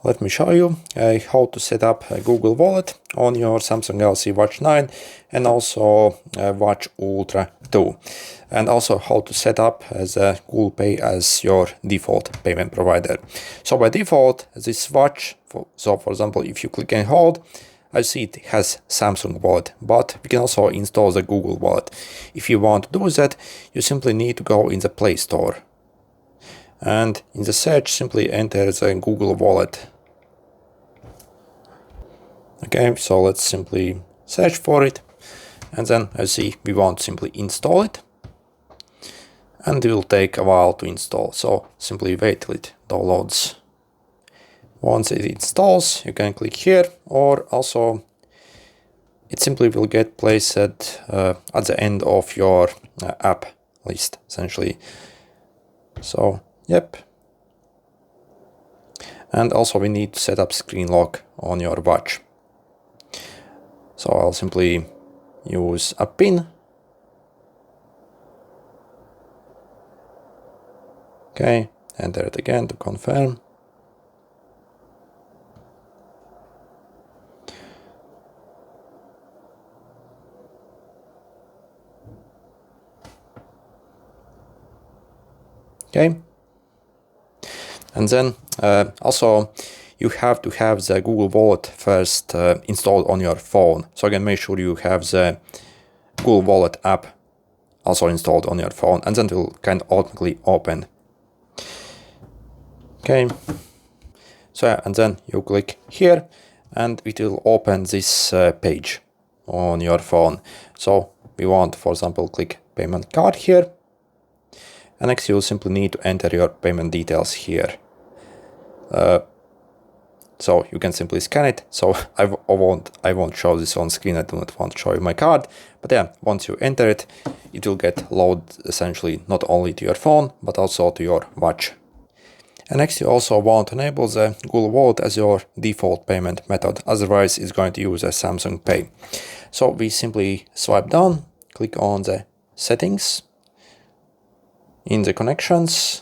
let me show you how to set up a Google Wallet on your Samsung Galaxy Watch 9 and also Watch Ultra 2, and also how to set up as a Google Pay as your default payment provider. So by default, this watch, for example, if you click and hold, I see it has Samsung Wallet, but we can also install the Google Wallet. If you want to do that, you simply need to go in the Play Store. And in the search, simply enter the Google Wallet. Okay, so let's simply search for it. And then I see we want to simply install it. And it will take a while to install. So simply wait till it downloads. Once it installs, you can click here, or also it simply will get placed at the end of your app list, essentially. So yep. And also we need to set up screen lock on your watch. So I'll simply use a pin. Okay, enter it again to confirm. Okay. And then also you have to have the Google Wallet first installed on your phone. So again, make sure you have the Google Wallet app also installed on your phone, and then it will kind of automatically open. Okay. So yeah, and then you click here and it will open this page on your phone. So we want, for example, click payment card here. And next you'll simply need to enter your payment details here. So you can simply scan it. So I won't show this on screen. I do not want to show you my card. But yeah, once you enter it, it will get loaded essentially not only to your phone, but also to your watch. And next you also want to enable the Google Wallet as your default payment method. Otherwise it's going to use a Samsung Pay. So we simply swipe down, click on the settings. In the connections,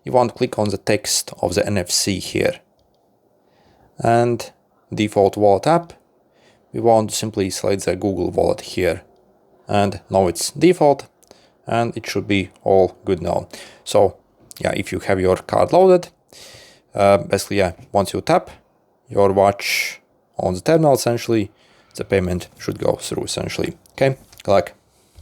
you want to click on the text of the NFC here. And default wallet app, we want to simply select the Google Wallet here. And now it's default and it should be all good now. So yeah, if you have your card loaded, basically yeah, once you tap your watch on the terminal, essentially, the payment should go through essentially. Okay, good luck.